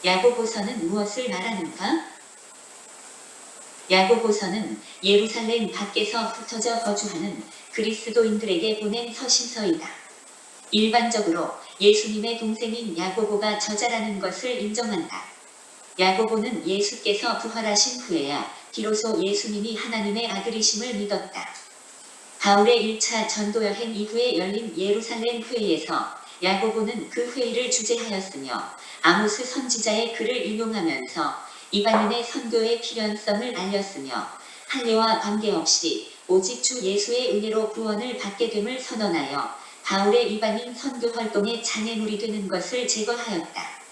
야고보서는 무엇을 말하는가? 야고보서는 예루살렘 밖에서 흩어져 거주하는 그리스도인들에게 보낸 서신서이다. 일반적으로 예수님의 동생인 야고보가 저자라는 것을 인정한다. 야고보는 예수께서 부활하신 후에야 비로소 예수님이 하나님의 아들이심을 믿었다. 바울의 1차 전도여행 이후에 열린 예루살렘 회의에서 야고보는 그 회의를 주재하였으며 아모스 선지자의 글을 인용하면서 이방인의 선교의 필연성을 알렸으며 할례와 관계없이 오직 주 예수의 은혜로 구원을 받게 됨을 선언하여 바울의 이방인 선교 활동의 장애물이 되는 것을 제거하였다.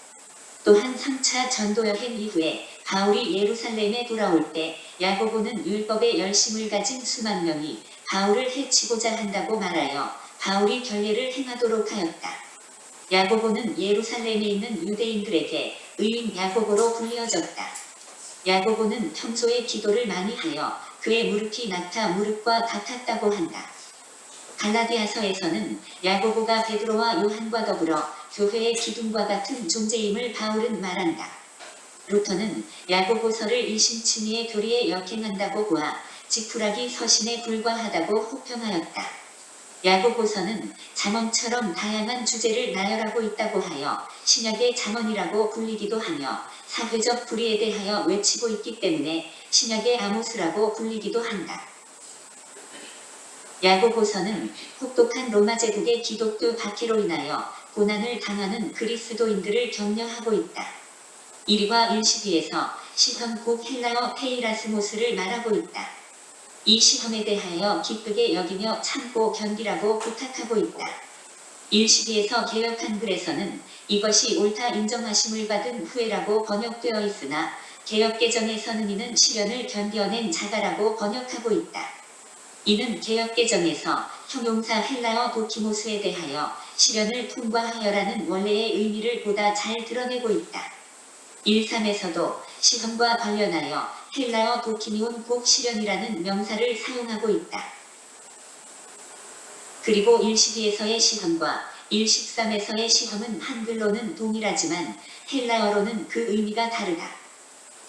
또한 3차 전도여행 이후에 바울이 예루살렘에 돌아올 때 야고보는 율법에 열심을 가진 수만 명이 바울을 해치고자 한다고 말하여 바울이 결례를 행하도록 하였다. 야고보는 예루살렘에 있는 유대인들에게 의인 야고보로 불리어졌다. 야고보는 평소에 기도를 많이 하여 그의 무릎이 낙타 무릎과 같았다고 한다. 갈라디아서에서는 야고보가 베드로와 요한과 더불어 교회의 기둥과 같은 존재임을 바울은 말한다. 루터는 야고보서를 이심칭의의 교리에 역행한다고 보아 지푸라기 서신에 불과하다고 호평하였다. 야고보서는 잠언처럼 다양한 주제를 나열하고 있다고 하여 신약의 잠언이라고 불리기도 하며 사회적 불의에 대하여 외치고 있기 때문에 신약의 아모스라고 불리기도 한다. 야고보서는 혹독한 로마 제국의 기독교 박해로 인하여 고난을 당하는 그리스도인들을 격려하고 있다. 1과 12에서 시험국 헬라어 페이라스모스를 말하고 있다. 이 시험에 대하여 기쁘게 여기며 참고 견디라고 부탁하고 있다. 12에서 개역 한글에서는 이것이 옳다 인정하심을 받은 후에라고 번역되어 있으나 개역 개정에서는 이는 시련을 견디어낸 자가라고 번역하고 있다. 이는 개역 개정에서 형용사 헬라어 도키모스에 대하여 시련을 통과하여라는 원래의 의미를 보다 잘 드러내고 있다. 1.3에서도 시험과 관련하여 헬라어 도키미온 꼭 시련이라는 명사를 사용하고 있다. 그리고 1.12에서의 시험과 1.13에서의 시험은 한글로는 동일하지만 헬라어로는 그 의미가 다르다.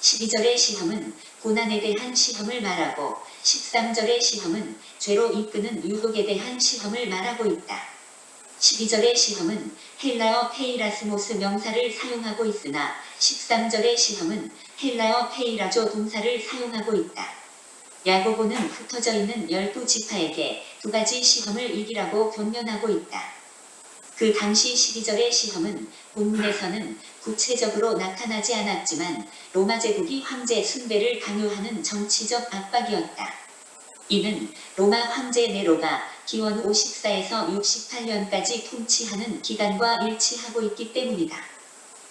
12절의 시험은 고난에 대한 시험을 말하고 13절의 시험은 죄로 이끄는 유혹에 대한 시험을 말하고 있다. 12절의 시험은 헬라어 페이라스모스 명사를 사용하고 있으나 13절의 시험은 헬라어 페이라조 동사를 사용하고 있다. 야고보는 흩어져 있는 12지파에게 두 가지 시험을 이기라고 권면하고 있다. 그 당시 12절의 시험은 본문에서는 구체적으로 나타나지 않았지만 로마 제국이 황제 숭배를 강요하는 정치적 압박이었다. 이는 로마 황제 네로가 기원 54에서 68년까지 통치하는 기간과 일치하고 있기 때문이다.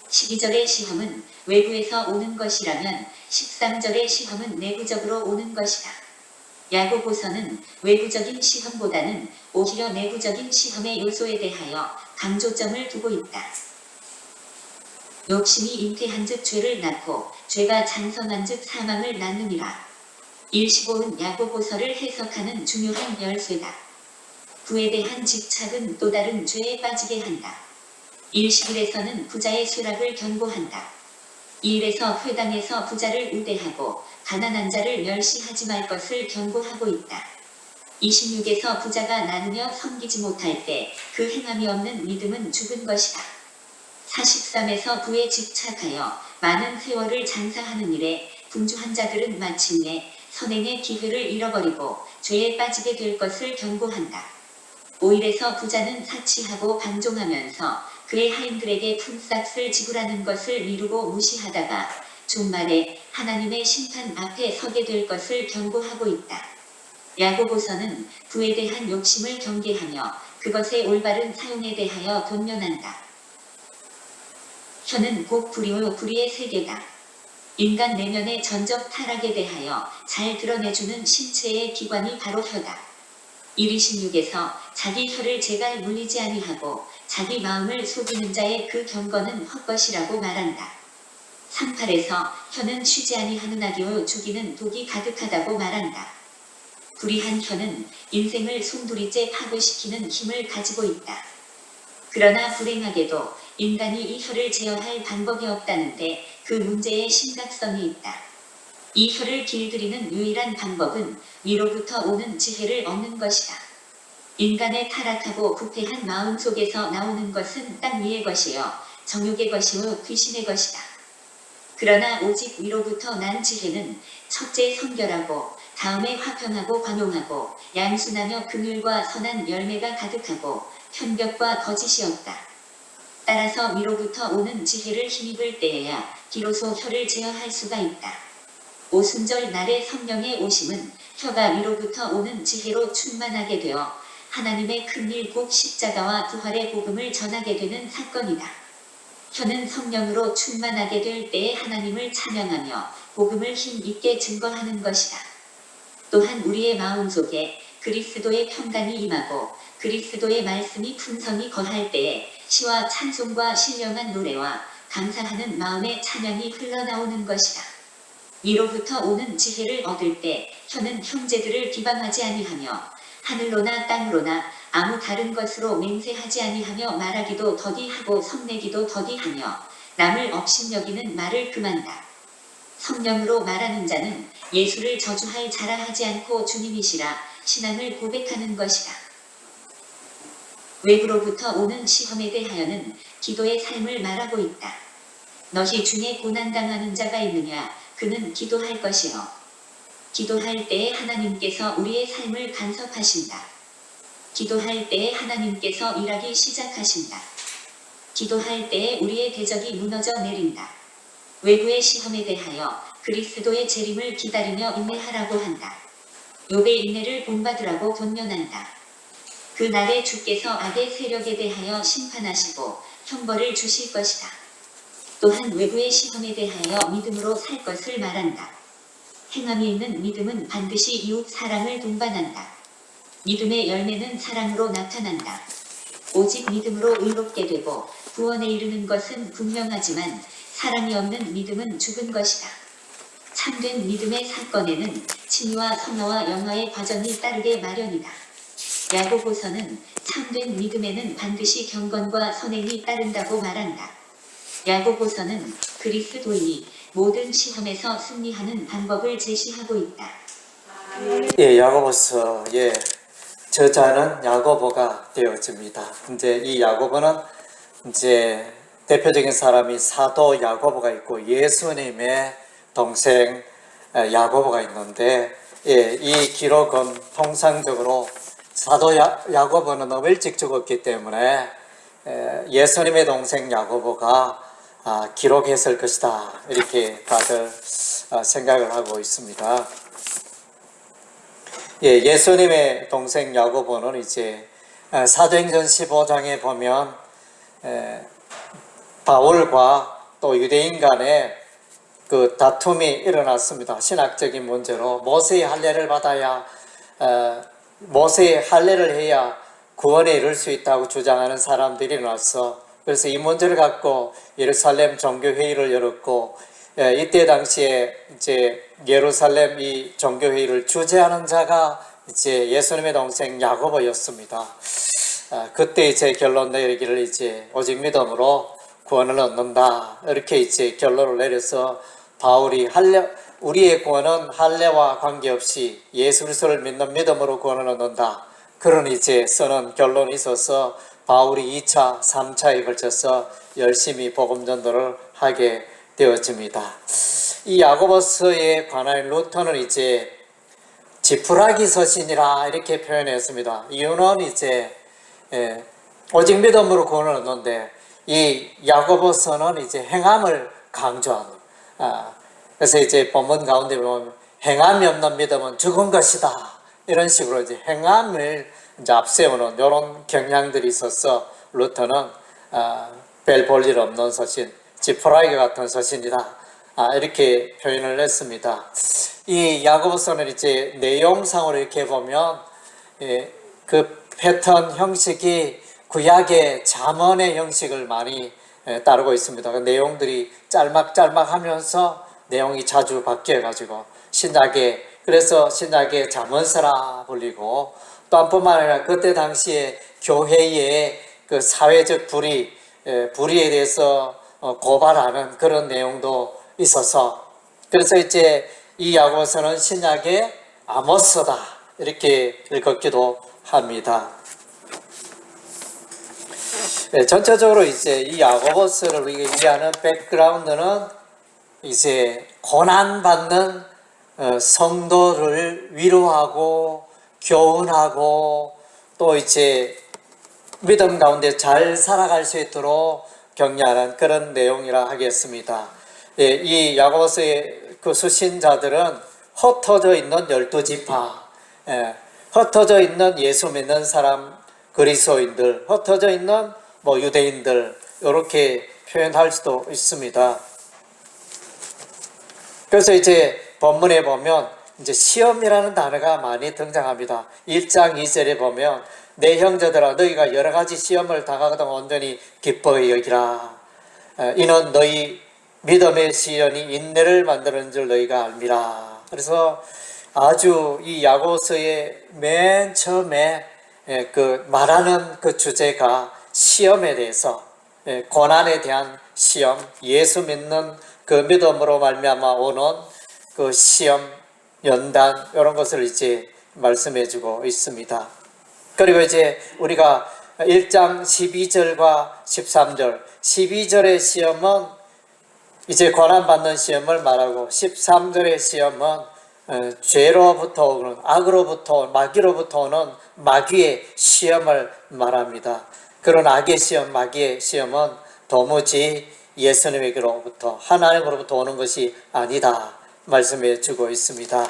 12절의 시험은 외부에서 오는 것이라면 13절의 시험은 내부적으로 오는 것이다. 야고보서는 외부적인 시험보다는 오히려 내부적인 시험의 요소에 대하여 강조점을 두고 있다. 욕심이 잉태한즉 죄를 낳고 죄가 장성한즉 사망을 낳느니라. 1.15은 야고보서를 해석하는 중요한 열쇠다. 부에 대한 집착은 또 다른 죄에 빠지게 한다. 1.11에서는 부자의 쇠락을 경고한다. 2일에서 회당에서 부자를 우대하고 가난한 자를 멸시하지 말 것을 경고하고 있다. 26에서 부자가 나누며 섬기지 못할 때 그 행함이 없는 믿음은 죽은 것이다. 43에서 부에 집착하여 많은 세월을 장사하는 일에 분주한 자들은 마침내 선행의 기회를 잃어버리고 죄에 빠지게 될 것을 경고한다. 5일에서 부자는 사치하고 방종하면서 그의 하인들에게 품삯을 지불하는 것을 미루고 무시하다가 종말에 하나님의 심판 앞에 서게 될 것을 경고하고 있다. 야고보서는 부에 대한 욕심을 경계하며 그것의 올바른 사용에 대하여 권면한다. 혀는 곧 불의요 불의의 세계다. 인간 내면의 전적 타락에 대하여 잘 드러내주는 신체의 기관이 바로 혀다. 1.26에서 자기 혀를 제갈 물리지 아니하고 자기 마음을 속이는 자의 그 경건은 헛것이라고 말한다. 38에서 혀는 쉬지 아니하는 악이요 죽이는 독이 가득하다고 말한다. 불의한 혀는 인생을 송두리째 파괴시키는 힘을 가지고 있다. 그러나 불행하게도 인간이 이 혀를 제어할 방법이 없다는데 그 문제의 심각성이 있다. 이 혀를 길들이는 유일한 방법은 위로부터 오는 지혜를 얻는 것이다. 인간의 타락하고 부패한 마음 속에서 나오는 것은 땅 위의 것이요 정욕의 것이요 귀신의 것이다. 그러나 오직 위로부터 난 지혜는 첫째 성결하고 다음에 화평하고 관용하고 양순하며 긍휼과 선한 열매가 가득하고 편벽과 거짓이 없다. 따라서 위로부터 오는 지혜를 힘입을 때에야 비로소 혀를 제어할 수가 있다. 오순절 날의 성령의 오심은 혀가 위로부터 오는 지혜로 충만하게 되어 하나님의 큰일 곧 십자가와 부활의 복음을 전하게 되는 사건이다. 혀는 성령으로 충만하게 될 때에 하나님을 찬양하며 복음을 힘있게 증거하는 것이다. 또한 우리의 마음속에 그리스도의 평강이 임하고 그리스도의 말씀이 풍성히 거할 때에 시와 찬송과 신령한 노래와 감사하는 마음의 찬양이 흘러나오는 것이다. 위로부터 오는 지혜를 얻을 때 혀는 형제들을 비방하지 아니하며 하늘로나 땅으로나 아무 다른 것으로 맹세하지 아니하며 말하기도 더디하고 성내기도 더디하며 남을 업신여기는 말을 금한다. 성령으로 말하는 자는 예수를 저주할 자라 하지 않고 주님이시라 신앙을 고백하는 것이다. 외부로부터 오는 시험에 대하여는 기도의 삶을 말하고 있다. 너희 중에 고난당하는 자가 있느냐? 그는 기도할 것이요. 기도할 때에 하나님께서 우리의 삶을 간섭하신다. 기도할 때에 하나님께서 일하기 시작하신다. 기도할 때에 우리의 대적이 무너져 내린다. 외부의 시험에 대하여 그리스도의 재림을 기다리며 인내하라고 한다. 욥의 인내를 본받으라고 권면한다. 그 날에 주께서 악의 세력에 대하여 심판하시고 형벌을 주실 것이다. 또한 외부의 시험에 대하여 믿음으로 살 것을 말한다. 행함이 있는 믿음은 반드시 이웃 사랑을 동반한다. 믿음의 열매는 사랑으로 나타난다. 오직 믿음으로 의롭게 되고 구원에 이르는 것은 분명하지만 사랑이 없는 믿음은 죽은 것이다. 참된 믿음의 사건에는 칭의와 선어와 영화의 과정이 따르게 마련이다. 야고보서는 참된 믿음에는 반드시 경건과 선행이 따른다고 말한다. 야고보서는 그리스도인이 모든 시험에서 승리하는 방법을 제시하고 있다. 예, 야고보서 저자는 야고보가 되어집니다. 이제 이 야고보는 이제 대표적인 사람이 사도 야고보가 있고 예수님의 동생 야고보가 있는데 이 기록은 통상적으로 사도 야고보는 너무 일찍 죽었기 때문에 예수님의 동생 야고보가 기록했을 것이다 이렇게 다들 생각을 하고 있습니다. 예수님의 동생 야고보는 이제 사도행전 15장에 보면 바울과 또 유대인 간에 그 다툼이 일어났습니다. 신학적인 문제로 모세의 할례를 받아야 모세의 할례를 해야 구원에 이를 수 있다고 주장하는 사람들이 일어났어. 그래서 이 문제를 갖고 예루살렘 종교회의를 열었고 이때 당시에 이제 예루살렘 이 종교회의를 주재하는 자가 이제 예수님의 동생 야고보였습니다. 그때 이제 결론 내리기를 이제 오직 믿음으로 구원을 얻는다 이렇게 이제 결론을 내려서 바울이 우리의 구원은 할례와 관계없이 예수 그리스도를 믿는 믿음으로 구원을 얻는다. 그런 이제 쓰는 결론이 있어서 바울이 2차, 3차에 걸쳐서 열심히 복음 전도를 하게 되어집니다. 이 야고보서에 관한 루터는 이제 지푸라기 서신이라 이렇게 표현했습니다. 이유는 이제 오직 믿음으로 구원을 얻는데 이 야고보서는 이제 행함을 강조하는 그래서 이제 본문 가운데 보면 행함이 없는 믿음은 죽은 것이다 이런 식으로 이제 행함을 이제 앞세우는 이런 경향들이 있어서 루터는 별 볼 일 없는 서신, 지푸라기 같은 서신이다 이렇게 표현을 했습니다. 이 야고보서는 이제 내용상으로 이렇게 보면 그 패턴 형식이 구약의 잠언의 형식을 많이 따르고 있습니다. 그 내용들이 짤막짤막하면서 내용이 자주 바뀌어가지고 그래서 신약의 잠언서라 불리고 또 한뿐만 아니라 그때 당시에 교회의 그 사회적 불이 불의에 대해서 고발하는 그런 내용도 있어서, 그래서 이제 이 야고보서는 신약의 아모스다 이렇게 읽었기도 합니다. 전체적으로 이제 이 야고보서를 우리가 이해하는 백그라운드는 이제 고난받는 성도를 위로하고 교훈하고 또 이제 믿음 가운데 잘 살아갈 수 있도록 격려하는 그런 내용이라 하겠습니다. 이 야고보서의 그 수신자들은 흩어져 있는 12지파, 흩어져 있는 예수 믿는 사람, 그리스도인들, 흩어져 있는 뭐 유대인들, 이렇게 표현할 수도 있습니다. 그래서 이제 본문에 보면 이제 시험이라는 단어가 많이 등장합니다. 1장 2절에 보면 내 형제들아 너희가 여러 가지 시험을 당하거든 온전히 기뻐해 여기라. 이는 너희 믿음의 시련이 인내를 만드는 줄 너희가 알미라. 그래서 아주 이 야고보서의 맨 처음에 그 말하는 그 주제가 시험에 대해서, 고난에 대한 시험, 예수 믿는 그 믿음으로 말미암아 오는 그 시험, 연단 이런 것을 이제 말씀해주고 있습니다. 그리고 이제 우리가 1장 12절과 13절, 12절의 시험은 이제 고난받는 시험을 말하고 13절의 시험은 죄로부터 오는, 악으로부터, 마귀로부터 오는 마귀의 시험을 말합니다. 그런 악의 시험, 마귀의 시험은 도무지 예수님에게로부터, 하나님으로부터 오는 것이 아니다 말씀해 주고 있습니다.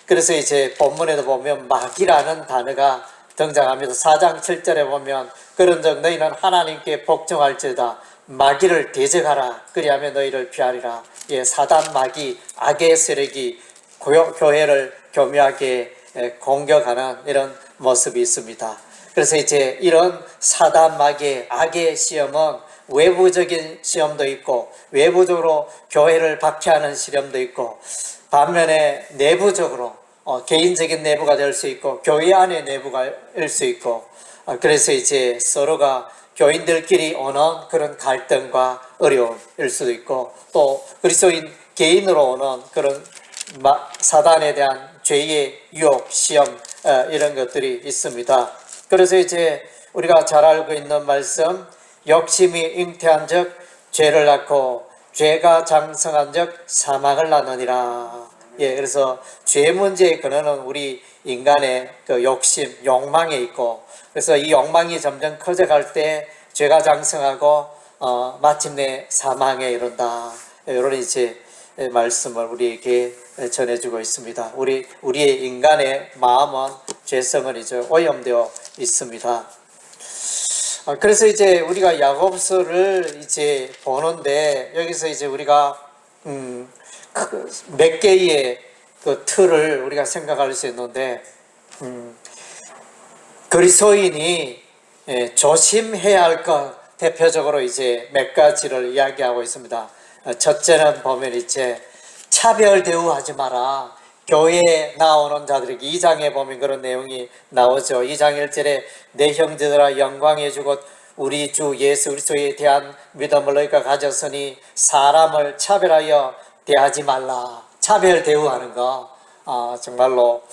그래서 이제 본문에도 보면 마귀라는 단어가 등장합니다. 4장 7절에 보면 그런즉 너희는 하나님께 복종할지어다 마귀를 대적하라 그리하면 너희를 피하리라. 사단 마귀 악의 세력이 교회를 교묘하게 공격하는 이런 모습이 있습니다. 그래서 이제 이런 사단 마귀의 악의 시험은 외부적인 시험도 있고 외부적으로 교회를 박해하는 시험도 있고 반면에 내부적으로 개인적인 내부가 될 수 있고 교회 안의 내부가 될 수 있고, 그래서 이제 서로가 교인들끼리 오는 그런 갈등과 어려움일 수도 있고 또 그리스도인 개인으로 오는 그런 사단에 대한 죄의 유혹, 시험 이런 것들이 있습니다. 그래서 이제 우리가 잘 알고 있는 말씀, 욕심이 잉태한 즉 죄를 낳고 죄가 장성한 즉 사망을 낳느니라. 그래서 죄 문제의 근원은 우리 인간의 그 욕심, 욕망에 있고, 그래서 이 욕망이 점점 커져갈 때 죄가 장성하고 마침내 사망에 이른다. 이런 이제 말씀을 우리에게 전해주고 있습니다. 우리의 인간의 마음은 죄성은 이제 오염되어 있습니다. 그래서 이제 우리가 야고보서를 이제 보는데 여기서 이제 우리가 몇 개의 그 틀을 우리가 생각할 수 있는데, 그리스도인이 조심해야 할 것 대표적으로 이제 몇 가지를 이야기하고 있습니다. 첫째는 보면 이제 차별 대우하지 마라. 교회에 나오는 자들에게 2장에 보면 그런 내용이 나오죠. 2장 1절에 내 형제들아 영광의 주곧 우리 주 예수 그리스도에 대한 믿음을 너희가 가졌으니 사람을 차별하여 대하지 말라. 차별 대우하는 거 정말로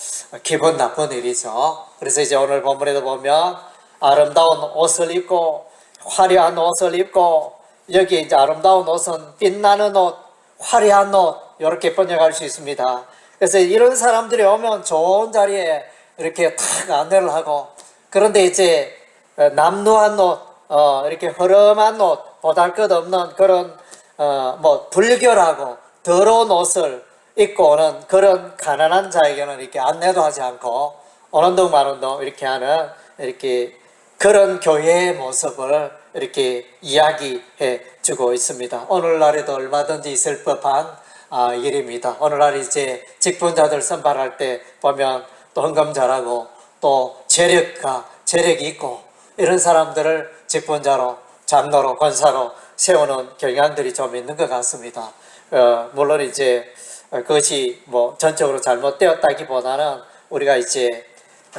기분 나쁜 일이죠. 그래서 이제 오늘 본문에도 보면 아름다운 옷을 입고 화려한 옷을 입고, 여기 이제 아름다운 옷은 빛나는 옷, 화려한 옷 이렇게 번역할 수 있습니다. 그래서 이런 사람들이 오면 좋은 자리에 이렇게 탁 안내를 하고, 그런데 이제 남루한 옷, 이렇게 허름한 옷, 보잘것없는 그런 뭐 불결하고 더러운 옷을 입고 오는 그런 가난한 자에게는 이렇게 안내도 하지 않고 오는 동 마는 동 이렇게 하는 이렇게 그런 교회의 모습을 이렇게 이야기해 주고 있습니다. 오늘날에도 얼마든지 있을 법한 일입니다. 오늘날 이제 직분자들 선발할 때 보면 또 헌금 잘하고 또 재력이 있고 이런 사람들을 직분자로, 장로로, 권사로 세우는 경향들이 좀 있는 것 같습니다. 물론 이제 그것이 뭐 전적으로 잘못되었다기보다는 우리가 이제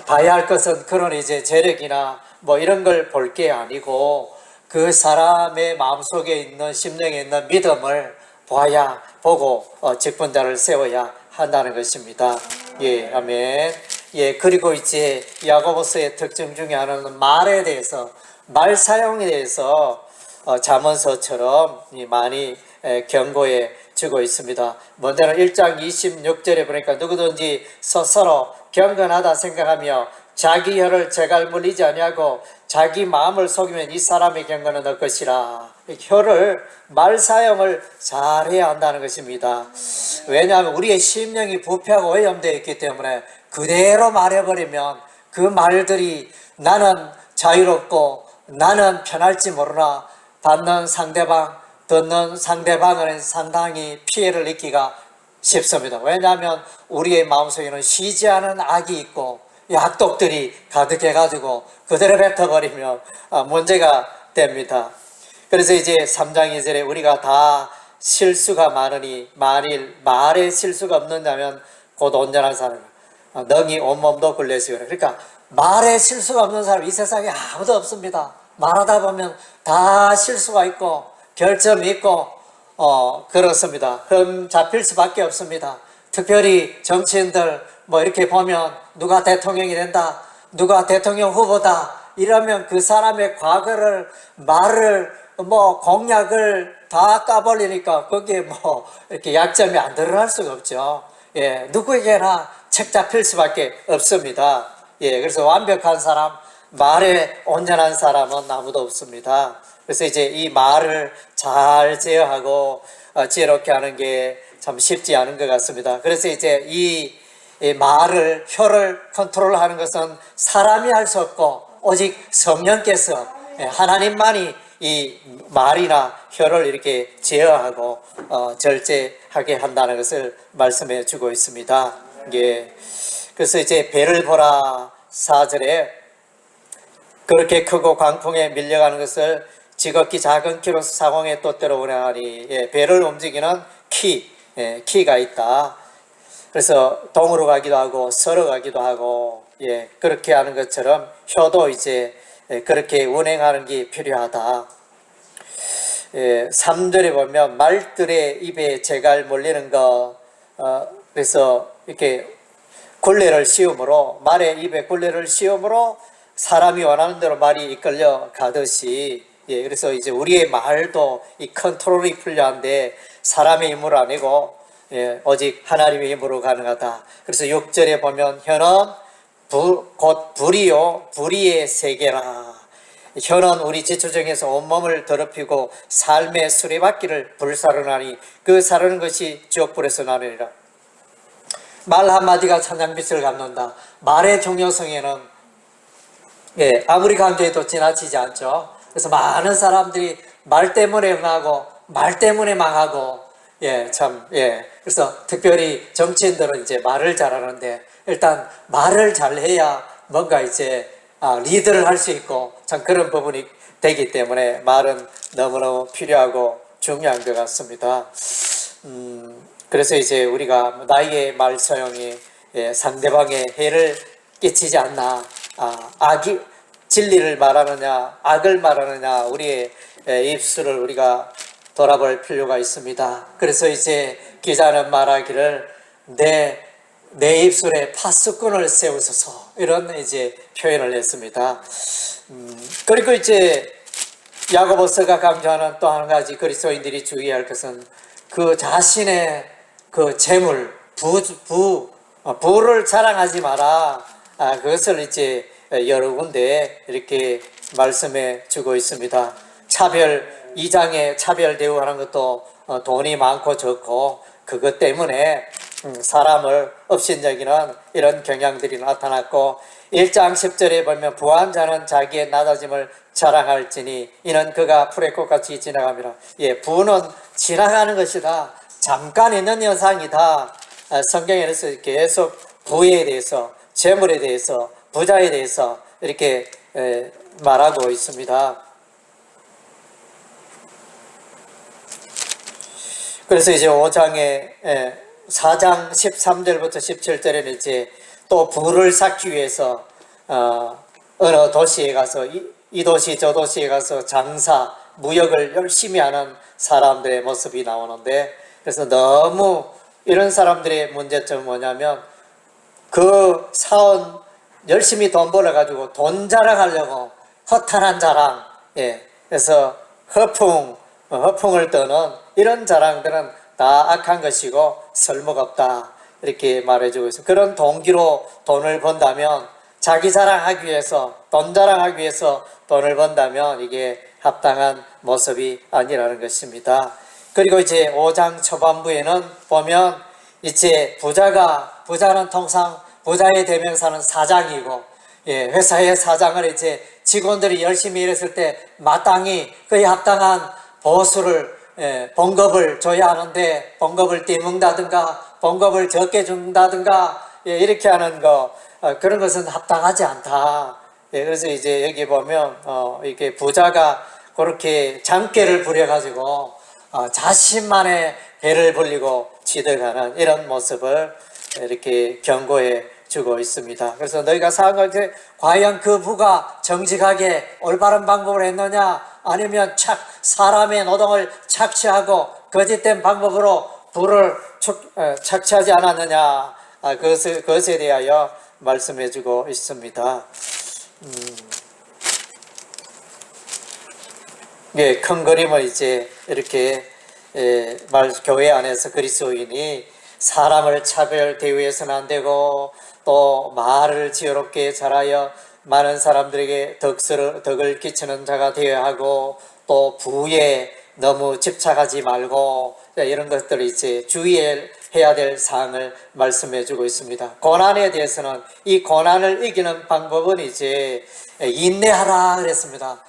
봐야 할 것은 그런 이제 재력이나 뭐 이런 걸 볼 게 아니고 그 사람의 마음속에 있는 심령에 있는 믿음을 보고 직분자를 세워야 한다는 것입니다. 예, 아멘. 예, 그리고 이제 야고보서의 특징 중에 하나는 말에 대해서, 말 사용에 대해서 잠언서처럼 많이 경고해 주고 있습니다. 먼저는 1장 26절에 보니까 누구든지 스스로 경건하다 생각하며 자기 혀를 제갈 물리지 아니하고 자기 마음을 속이면 이 사람의 경건은 너 것이라. 혀를, 말 사용을 잘해야 한다는 것입니다. 왜냐하면 우리의 심령이 부패하고 오염되어 있기 때문에 그대로 말해버리면 그 말들이 나는 자유롭고 나는 편할지 모르나 듣는 상대방은 상당히 피해를 입기가 쉽습니다. 왜냐하면 우리의 마음속에는 쉬지 않은 악이 있고 악독들이 가득해가지고 그대로 뱉어버리면 문제가 됩니다. 그래서 이제 3장 2절에 우리가 다 실수가 많으니 만일 말에 실수가 없는다면 곧 온전한 사람, 능히 온몸도 굴레시거라. 그러니까 말에 실수가 없는 사람 이 세상에 아무도 없습니다. 말하다 보면 다 실수가 있고 결점이 있고 그렇습니다. 흠 잡힐 수밖에 없습니다. 특별히 정치인들 이렇게 보면 누가 대통령이 된다, 누가 대통령 후보다 이러면 그 사람의 과거를, 말을, 공약을 다 까버리니까 거기에 이렇게 약점이 안 드러날 수가 없죠. 예, 누구에게나 책 잡힐 수밖에 없습니다. 예, 그래서 완벽한 사람, 말에 온전한 사람은 아무도 없습니다. 그래서 이제 이 말을 잘 제어하고 지혜롭게 하는 게 참 쉽지 않은 것 같습니다. 그래서 이제 이 말을, 혀를 컨트롤하는 것은 사람이 할 수 없고 오직 성령께서, 하나님만이 이 말이나 혀를 이렇게 제어하고 절제하게 한다는 것을 말씀해 주고 있습니다. 예. 그래서 이제 배를 보라 4절에 그렇게 크고 광풍에 밀려가는 것을 지극히 작은 키로서 사공의 돛대로 운행하니. 예, 배를 움직이는 키가 있다. 그래서 동으로 가기도 하고 서로 가기도 하고, 예, 그렇게 하는 것처럼 혀도 이제 그렇게 운행하는 게 필요하다. 예, 3절에 보면 말들의 입에 재갈 몰리는 것, 그래서 이렇게 굴레를 씌움으로, 말의 입에 굴레를 씌움으로 사람이 원하는 대로 말이 이끌려 가듯이, 예, 그래서 이제 우리의 말도 이 컨트롤이 필요한데 사람의 힘으로 아니고, 예, 오직 하나님의 힘으로 가능하다. 그래서 6절에 보면 혀는 곧 불이요 불의의 세계라. 혀는 우리 지초정에서 온몸을 더럽히고 삶의 수레바퀴를 불사르나니 그 사르는 것이 지옥불에서 나느니라. 말 한마디가 천냥빛을 갚는다. 말의 중요성에는, 예, 아무리 강조해도 지나치지 않죠. 그래서 많은 사람들이 말 때문에 흥하고 말 때문에 망하고, 예, 참, 예. 그래서 특별히 정치인들은 이제 말을 잘하는데 일단 말을 잘해야 뭔가 이제 리드를 할 수 있고 참 그런 부분이 되기 때문에 말은 너무너무 필요하고 중요한 것 같습니다. 그래서 이제 우리가 나의 말 사용이, 예, 상대방의 해를 끼치지 않나, 진리를 말하느냐 악을 말하느냐 우리의 입술을 우리가 돌아볼 필요가 있습니다. 그래서 이제 기자는 말하기를 내 입술에 파수꾼을 세우소서, 이런 이제 표현을 했습니다. 그리고 이제 야고보서가 강조하는 또 한 가지 그리스도인들이 주의할 것은 그 자신의 그 재물, 부를 자랑하지 마라. 그것을 이제 여러 군데 이렇게 말씀해 주고 있습니다. 2장에 차별 대우하는 것도 돈이 많고 적고 그것 때문에 사람을 업신여기는 이런 경향들이 나타났고, 1장 10절에 보면 부한 자는 자기의 낮아짐을 자랑할지니 이는 그가 풀의 꽃같이 지나갑니다. 예, 부는 지나가는 것이다. 잠깐 있는 현상이다. 성경에서 계속 부에 대해서, 재물에 대해서, 부자에 대해서 이렇게 말하고 있습니다. 그래서 이제 4장 13절부터 17절에는 이제 또 부를 쌓기 위해서 어느 도시에 가서 이 도시 저 도시에 가서 장사, 무역을 열심히 하는 사람들의 모습이 나오는데, 그래서 너무 이런 사람들의 문제점은 뭐냐면 그 사원 열심히 돈 벌어가지고 돈 자랑하려고 허탄한 자랑, 그래서 허풍을 떠는 이런 자랑들은 다 악한 것이고 설모가 없다, 이렇게 말해주고 있어요. 그런 동기로 돈을 번다면, 자기 자랑하기 위해서, 돈 자랑하기 위해서 돈을 번다면 이게 합당한 모습이 아니라는 것입니다. 그리고 이제 5장 초반부에는 보면 이제 부자는 통상 부자의 대명사는 사장이고, 회사의 사장을 이제 직원들이 열심히 일했을 때 마땅히 그에 합당한 보수를, 봉급을 줘야 하는데 봉급을 떼먹는다든가 봉급을 적게 준다든가, 이렇게 하는 거, 그런 것은 합당하지 않다. 그래서 이제 여기 보면 이렇게 부자가 그렇게 장깨를 부려가지고 자신만의 배를 불리고 취득하는 이런 모습을 이렇게 경고해 주고 있습니다. 그래서 너희가 생각할 때 과연 그 부가 정직하게 올바른 방법을 했느냐, 아니면 사람의 노동을 착취하고 거짓된 방법으로 부를 착취하지 않았느냐, 그것에 대하여 말씀해 주고 있습니다. 큰 그림을 이제 이렇게 교회 안에서 그리스도인이 사람을 차별 대우해서는 안 되고, 또 말을 지혜롭게 잘하여 많은 사람들에게 덕을 끼치는 자가 되어야 하고, 또 부에 너무 집착하지 말고, 이런 것들을 이제 주의해야 될 사항을 말씀해 주고 있습니다. 고난에 대해서는, 이 고난을 이기는 방법은 이제 인내하라 그랬습니다.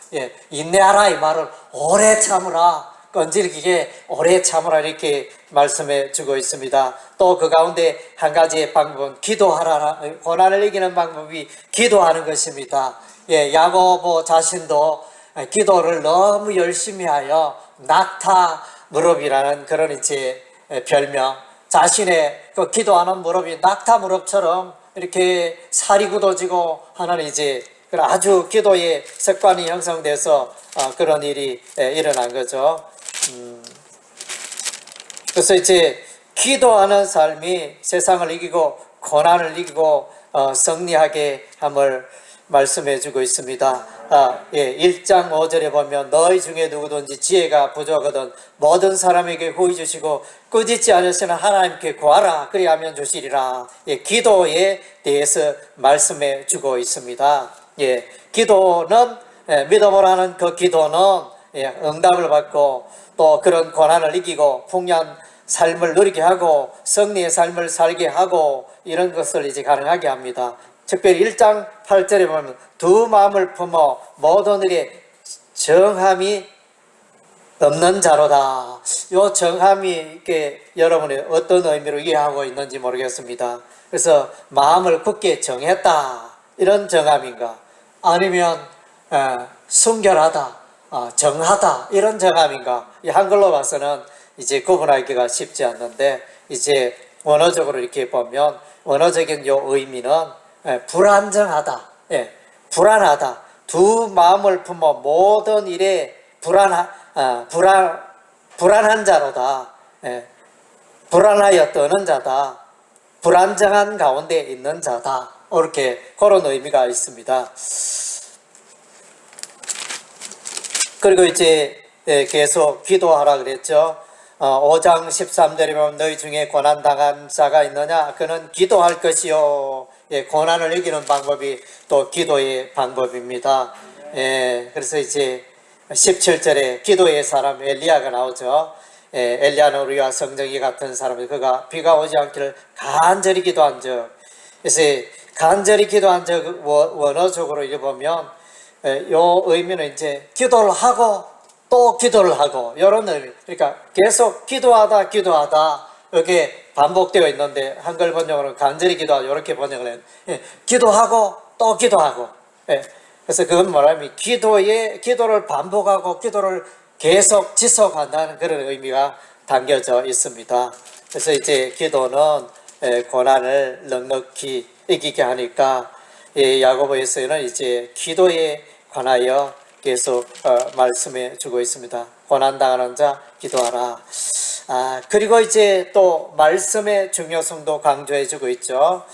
인내하라, 이 말을 오래 참으라, 끈질기게 오래 참으라, 이렇게 말씀해 주고 있습니다. 또 그 가운데 한 가지의 방법은 기도하라. 고난을 이기는 방법이 기도하는 것입니다. 야고보 자신도 기도를 너무 열심히 하여 낙타 무릎이라는 그런 이제 별명, 자신의 그 기도하는 무릎이 낙타 무릎처럼 이렇게 살이 굳어지고 하는 이제 아주 기도의 습관이 형성돼서 그런 일이 일어난 거죠. 그래서 이제 기도하는 삶이 세상을 이기고 고난을 이기고 승리하게 함을 말씀해 주고 있습니다. 1장 5절에 보면 너희 중에 누구든지 지혜가 부족하거든 모든 사람에게 후히 주시고 꾸짖지 않으시는 하나님께 구하라, 그리하면 주시리라. 기도에 대해서 말씀해 주고 있습니다. 기도는, 믿음으로 하는 그 기도는 응답을 받고, 또 그런 고난을 이기고 풍요한 삶을 누리게 하고 승리의 삶을 살게 하고, 이런 것을 이제 가능하게 합니다. 특별히 1장 8절에 보면 두 마음을 품어 모든 일에 정함이 없는 자로다. 이 정함이 이렇게 여러분이 어떤 의미로 이해하고 있는지 모르겠습니다. 그래서 마음을 굳게 정했다, 이런 정함인가, 아니면 순결하다, 정하다, 이런 정함인가, 이 한글로 봐서는 이제 구분하기가 쉽지 않는데, 이제 원어적으로 이렇게 보면 원어적인 요 의미는 불안정하다, 불안하다, 두 마음을 품어 모든 일에 불안한 자로다, 불안하여 떠는 자다, 불안정한 가운데 있는 자다, 이렇게 그런 의미가 있습니다. 그리고 이제 계속 기도하라 그랬죠. 5장 13절에 보면 너희 중에 고난당한 자가 있느냐, 그는 기도할 것이요. 고난을 이기는 방법이 또 기도의 방법입니다. 그래서 이제 17절에 기도의 사람 엘리야가 나오죠. 엘리야는 우리와 성정이 같은 사람이, 그가 비가 오지 않기를 간절히 기도한 적. 그래서 간절히 기도한 적, 원어적으로 읽어보면 요 의미는 이제 기도를 하고 또 기도를 하고, 이런 의미. 그러니까 계속 기도하다 이렇게 반복되어 있는데, 한글 번역으로는 간절히 기도하다 이렇게 번역을 해요. 기도하고 또 기도하고. 그래서 그건 뭐냐면 기도를 반복하고 기도를 계속 지속한다는 그런 의미가 담겨져 있습니다. 그래서 이제 기도는 고난을 넉넉히 이기게 하니까, 야고보에서는 이제 기도의 관하여 계속 말씀해 주고 있습니다. 고난당하는 자 기도하라. 그리고 이제 또 말씀의 중요성도 강조해 주고 있죠.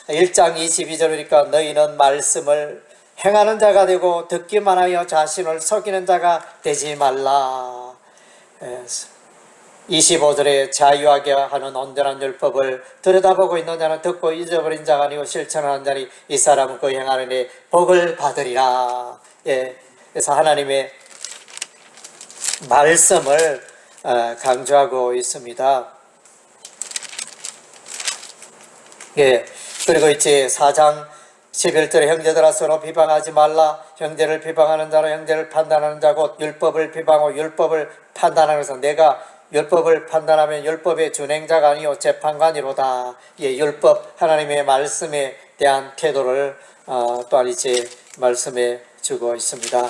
1장 22절이니까 너희는 말씀을 행하는 자가 되고 듣기만 하여 자신을 속이는 자가 되지 말라. 25절에 자유하게 하는 온전한 율법을 들여다보고 있는 자는 듣고 잊어버린 자가 아니고 실천하는 자니 이 사람은 그 행하는 데 복을 받으리라. 그래서 하나님의 말씀을 강조하고 있습니다. 그리고 이제 4장 11절에 형제들아 서로 비방하지 말라. 형제를 비방하는 자는 형제를 판단하는 자고 율법을 비방하고 율법을 판단하는 것은 내가 율법을 판단하면 율법의 준행자가 아니요 재판관이로다. 율법 하나님의 말씀에 대한 태도를 또한 이제 말씀해 주고 있습니다.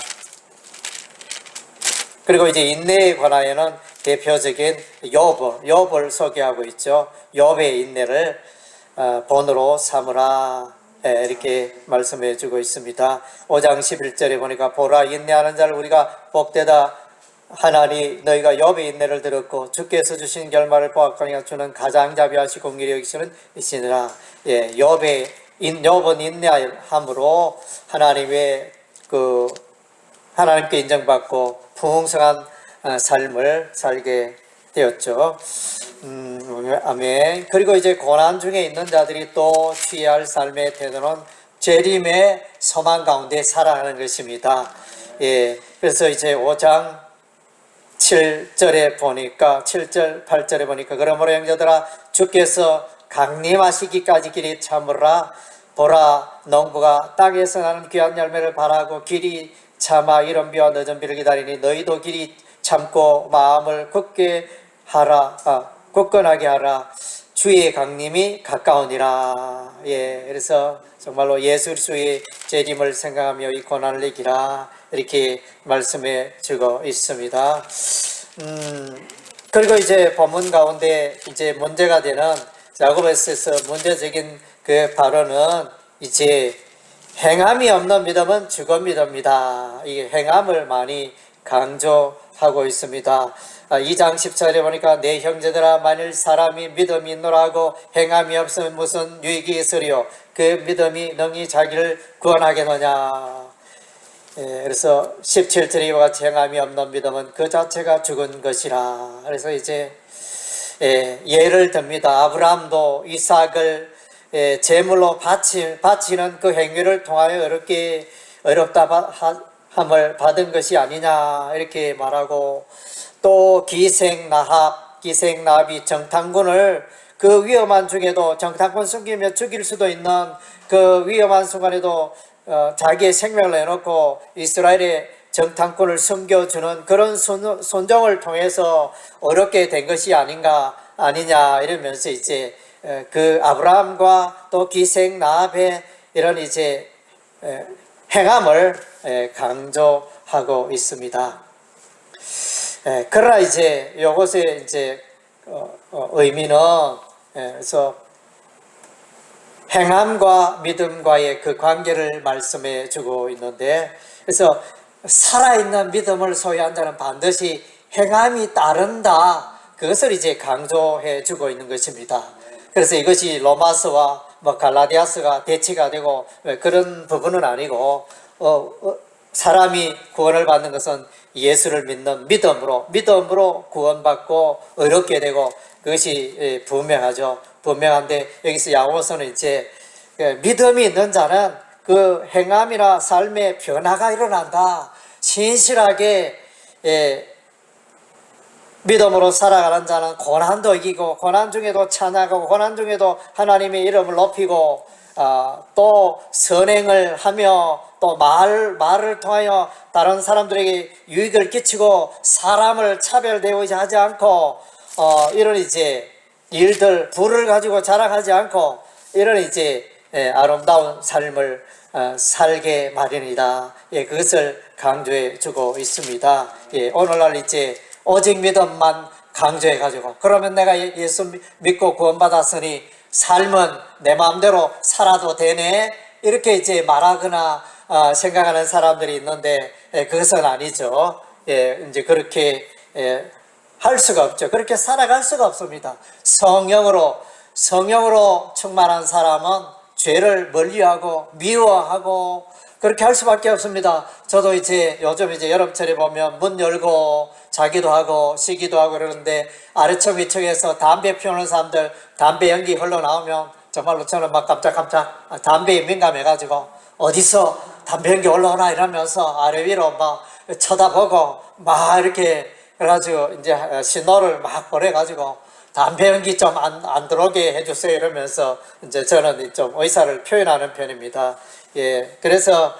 그리고 이제 인내에 관하여는 대표적인 욥을 소개하고 있죠. 욥의 인내를 본으로 삼으라. 이렇게 말씀해 주고 있습니다. 5장 11절에 보니까 보라 인내하는 자를 우리가 복되다 하나니 너희가 욥의 인내를 들었고 주께서 주신 결말을 보았거니와 주는 가장자비하시고 공의를 여기시는 이시니라. 욥은 인내함으로 하나님께 인정받고 풍성한 삶을 살게 되었죠. 아멘. 그리고 이제 고난 중에 있는 자들이 또 취해야 할 삶의 태도는 재림의 소망 가운데 살아가는 것입니다. 그래서 이제 5장 7절에 보니까 7절 8절에 보니까 그러므로 형제들아 주께서 강림하시기까지 길이 참으라. 보라 농부가 땅에서 나는 귀한 열매를 바라고 길이 참아 이른 비와 늦은 비를 기다리니 너희도 길이 참고 마음을 굳건하게 하라. 주의 강림이 가까우니라. 그래서 정말로 예수 그리스도의 재림을 생각하며 이 고난을 이기라. 이렇게 말씀해 주고 있습니다. 그리고 이제 본문 가운데 이제 문제가 되는 야고보서에서 문제적인 그 발언은 이제 행함이 없는 믿음은 죽은 믿음이다. 이게 행함을 많이 강조하고 있습니다. 2장 14절에 보니까 내 형제들아 만일 사람이 믿음이 있노라 하고 행함이 없으면 무슨 유익이 있으리요 그 믿음이 능히 자기를 구원하겠느냐. 그래서 17절에 이와 같이 행함이 없는 믿음은 그 자체가 죽은 것이라. 그래서 이제 예를 듭니다. 아브라함도 이삭을 제물로 바치는 그 행위를 통하여 어렵다 함을 받은 것이 아니냐 이렇게 말하고, 또 기생나합이 정탐꾼을 그 위험한 중에도 정탐꾼 숨기며 죽일 수도 있는 그 위험한 순간에도 자기의 생명을 내놓고 이스라엘의 정탐꾼을 숨겨주는 그런 손정을 통해서 어렵게 된 것이 아니냐 이러면서 이제 그 아브라함과 또 기생나합의 이런 이제 행함을 강조하고 있습니다. 그러나 이제 이것의 이제 의미는 그래서 행함과 믿음과의 그 관계를 말씀해 주고 있는데, 그래서 살아있는 믿음을 소유한 자는 반드시 행함이 따른다. 그것을 이제 강조해 주고 있는 것입니다. 그래서 이것이 로마서와 갈라디아서가 대치가 되고 그런 부분은 아니고, 사람이 구원을 받는 것은 예수를 믿는 믿음으로 구원받고 의롭게 되고 그것이 분명하죠. 분명한데 여기서 야고보서는 이제 믿음이 있는 자는 그 행함이나 삶의 변화가 일어난다. 신실하게 믿음으로 살아가는 자는 고난도 이기고 고난 중에도 찬양하고 고난 중에도 하나님의 이름을 높이고 또 선행을 하며 또 말을 통하여 다른 사람들에게 유익을 끼치고 사람을 차별대우지 하지 않고 이런 이제 일들 부를 가지고 자랑하지 않고 이런 이제 아름다운 삶을 살게 마련이다. 그것을 강조해 주고 있습니다. 오늘날 이제 오직 믿음만 강조해 가지고 그러면 내가 예수 믿고 구원받았으니 삶은 내 마음대로 살아도 되네 이렇게 이제 말하거나 생각하는 사람들이 있는데 그것은 아니죠. 이제 그렇게 할 수가 없죠. 그렇게 살아갈 수가 없습니다. 성령으로 충만한 사람은 죄를 멀리하고 미워하고 그렇게 할 수밖에 없습니다. 저도 이제 요즘 이제 여름철에 보면 문 열고 자기도 하고 쉬기도 하고 그러는데 아래층 위층에서 담배 피우는 사람들 담배 연기 흘러나오면 정말로 저는 막 깜짝깜짝 담배에 민감해가지고 어디서 담배 연기 올라오나 이러면서 아래 위로 막 쳐다보고 막 이렇게 그래가지고 이제 신호를 막 보내가지고 담배 연기 좀 안 들어오게 해주세요 이러면서 이제 저는 좀 의사를 표현하는 편입니다. 그래서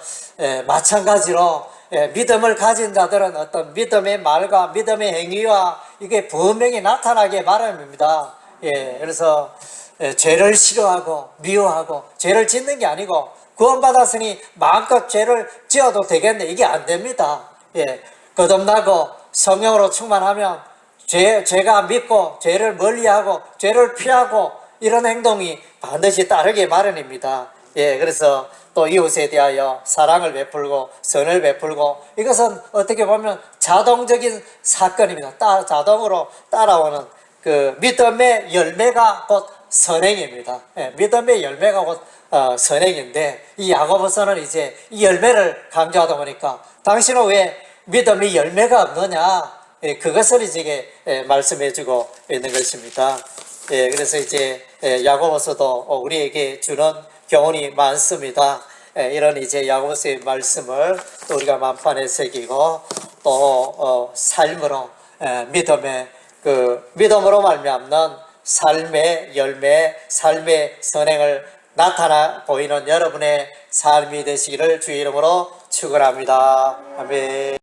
마찬가지로 믿음을 가진 자들은 어떤 믿음의 말과 믿음의 행위와 이게 분명히 나타나게 마련입니다. 그래서 죄를 싫어하고 미워하고 죄를 짓는 게 아니고 구원받았으니 마음껏 죄를 지어도 되겠네 이게 안 됩니다. 거듭나고 성령으로 충만하면 죄가 믿고 죄를 멀리하고 죄를 피하고 이런 행동이 반드시 따르게 마련입니다. 그래서 또 이웃에 대하여 사랑을 베풀고 선을 베풀고 이것은 어떻게 보면 자동적인 사건입니다. 자동으로 따라오는 그 믿음의 열매가 곧 선행입니다. 믿음의 열매가 곧 선행인데 이 야고보서는 이제 이 열매를 강조하다 보니까 당신은 왜 믿음의 열매가 없느냐 그것을 이제 말씀해주고 있는 것입니다. 그래서 이제 야고보서도 우리에게 주는 교훈이 많습니다. 이런 이제 야고보서의 말씀을 또 우리가 만판에 새기고 또 삶으로 믿음으로 말미암는 삶의 열매, 삶의 선행을 나타나 보이는 여러분의 삶이 되시기를 주의 이름으로 축원합니다. 아멘.